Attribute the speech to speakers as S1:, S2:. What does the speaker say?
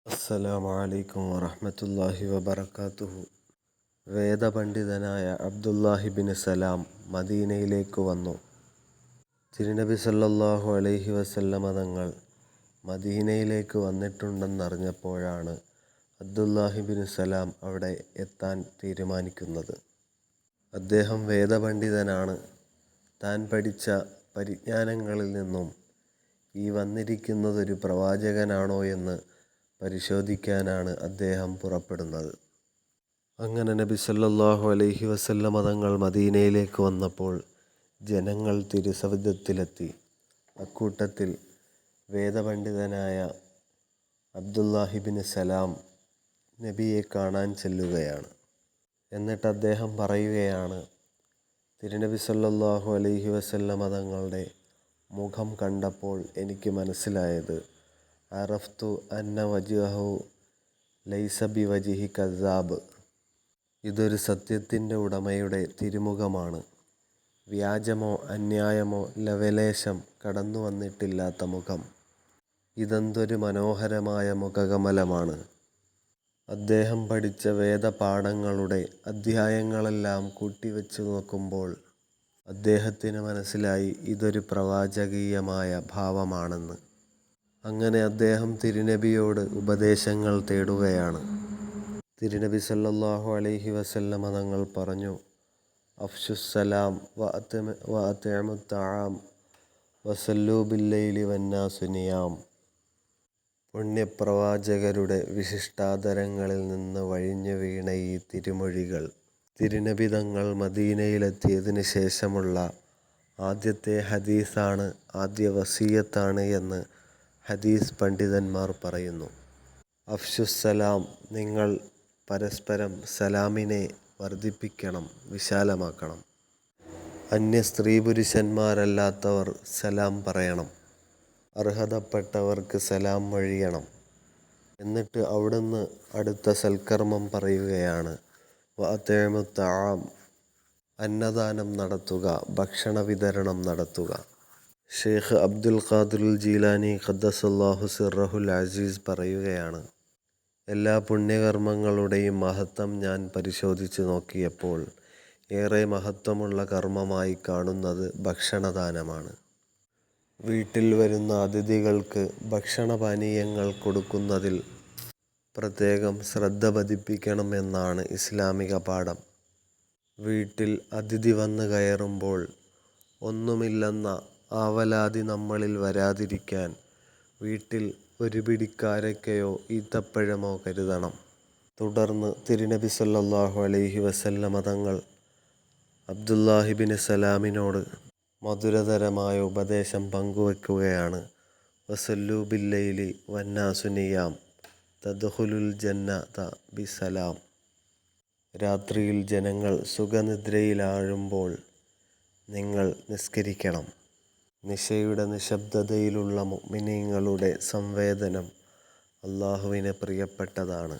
S1: അസ്സലാമു അലൈക്കും വറഹ്മത്തുള്ളാഹി വബറകാതുഹു. വേദപണ്ഡിതനായ അബ്ദുല്ലാഹിബ്നു സലാം മദീനയിലേക്ക് വന്നു. തിരുനബി സല്ലല്ലാഹു അലൈഹി വസല്ലമ തങ്ങൾ മദീനയിലേക്ക് വന്നിട്ടുണ്ടെന്നറിഞ്ഞപ്പോഴാണ് അബ്ദുല്ലാഹിബ്നു സലാം അവിടെ എത്താൻ തീരുമാനിക്കുന്നത്. അദ്ദേഹം വേദപണ്ഡിതനാണ്. താൻ പഠിച്ച പരിജ്ഞാനങ്ങളിൽ നിന്നും ഈ വന്നിരിക്കുന്നതൊരു പ്രവാചകനാണോ എന്ന് പരിശോധിക്കാനാണ് അദ്ദേഹം പുറപ്പെടുന്നത്. അങ്ങനെ നബി സല്ലല്ലാഹു അലൈഹി വസല്ലമ തങ്ങൾ മദീനയിലേക്ക് വന്നപ്പോൾ ജനങ്ങൾ തിരുസവിധത്തിലെത്തി. അക്കൂട്ടത്തിൽ വേദപണ്ഡിതനായ അബ്ദുല്ലാഹിബ്നു സലാം നബിയെ കാണാൻ ചെല്ലുകയാണ്. എന്നിട്ട് അദ്ദേഹം പറയുകയാണ്, തിരുനബി സല്ലല്ലാഹു അലൈഹി വസല്ലമ തങ്ങളുടെ മുഖം കണ്ടപ്പോൾ എനിക്ക് മനസ്സിലായത് അറഫ്തു അന്ന വജ്ഹഹു ലൈസ ബിവജ്ഹി കദ്ദാബ്. ഇതൊരു സത്യത്തിൻ്റെ ഉടമയുടെ തിരുമുഖമാണ്. വ്യാജമോ അന്യായമോ ലവലേശം കടന്നു വന്നിട്ടില്ലാത്ത മുഖം. ഇതെന്തൊരു മനോഹരമായ മുഖകമലമാണ്. അദ്ദേഹം പഠിച്ച വേദപാഠങ്ങളുടെ അധ്യായങ്ങളെല്ലാം കൂട്ടിവെച്ചു നോക്കുമ്പോൾ അദ്ദേഹത്തിന് മനസ്സിലായി ഇതൊരു പ്രവാചകീയമായ ഭാവമാണെന്ന്. അങ്ങനെ അദ്ദേഹം തിരുനബിയോട് ഉപദേശങ്ങൾ തേടുകയാണ്. തിരുനബി സല്ലല്ലാഹു അലൈഹി വസല്ലമ തങ്ങൾ പറഞ്ഞു, അഫ്ശുസ്സലാം വഅത്ഇമുത്തആം വസല്ലൂ ബില്ലൈലി വന്നാസു നിയാം. പുണ്യപ്രവാചകരുടെ വിശിഷ്ടാദരങ്ങളിൽ നിന്ന് വഴിഞ്ഞു വീണ ഈ തിരുമൊഴികൾ തിരുനബി തങ്ങൾ മദീനയിലെത്തിയതിന് ശേഷമുള്ള ആദ്യത്തെ ഹദീസാണ്, ആദ്യ വസിയ്യത്താണ് എന്ന് ഹദീസ് പണ്ഡിതന്മാർ പറയുന്നു. അഫ്ശുസ്സലാം, നിങ്ങൾ പരസ്പരം സലാമിനെ വർദ്ധിപ്പിക്കണം, വിശാലമാക്കണം. അന്യ സ്ത്രീ പുരുഷന്മാരല്ലാത്തവർ സലാം പറയണം. അർഹതപ്പെട്ടവർക്ക് സലാം മൊഴിയണം. എന്നിട്ട് അവിടുന്ന് അടുത്ത സൽക്കർമ്മം പറയുകയാണ്, വഅത്ഇമുത്തആം, അന്നദാനം നടത്തുക, ഭക്ഷണ വിതരണം നടത്തുക. ഷെയ്ഖ് അബ്ദുൽ ഖാദിറുൽ ജീലാനി ഖദ്ദസല്ലാഹു സിർറഹുൽ അസീസ് പറയുകയാണ്, എല്ലാ പുണ്യകർമ്മങ്ങളുടെയും മഹത്വം ഞാൻ പരിശോധിച്ചു നോക്കിയപ്പോൾ ഏറെ മഹത്വമുള്ള കർമ്മമായി കാണുന്നത് ഭക്ഷണദാനമാണ്. വീട്ടിൽ വരുന്ന അതിഥികൾക്ക് ഭക്ഷണപാനീയങ്ങൾ കൊടുക്കുന്നതിൽ പ്രത്യേകം ശ്രദ്ധ പതിപ്പിക്കണം എന്നാണ് ഇസ്ലാമിക പാഠം. വീട്ടിൽ അതിഥി വന്ന് കയറുമ്പോൾ ഒന്നുമില്ലെന്ന ആവലാതി നമ്മളിൽ വരാതിരിക്കാൻ വീട്ടിൽ ഒരു പിടി കാരക്കയോ ഈത്തപ്പഴമോ കരുതണം. തുടർന്ന് തിരുനബി സല്ലല്ലാഹു അലൈഹി വസല്ലമ തങ്ങൾ അബ്ദുല്ലാഹിബ്നു സലാമിനോട് മധുരതരമായ ഉപദേശം പങ്കുവെക്കുകയാണ്. വസല്ലൂ ബില്ലൈലി വന്നാസു നിയാം തദ്ഖുലുൽ ജന്നത ബിസലാം. രാത്രിയിൽ ജനങ്ങൾ സുഖനിദ്രയിലാഴുമ്പോൾ നിങ്ങൾ നിസ്കരിക്കണം. നിശയുടെ നിശബ്ദതയിലുള്ള മുഅ്മിനീങ്ങളുടെ സംവേദനം അല്ലാഹുവിന് പ്രിയപ്പെട്ടതാണ്.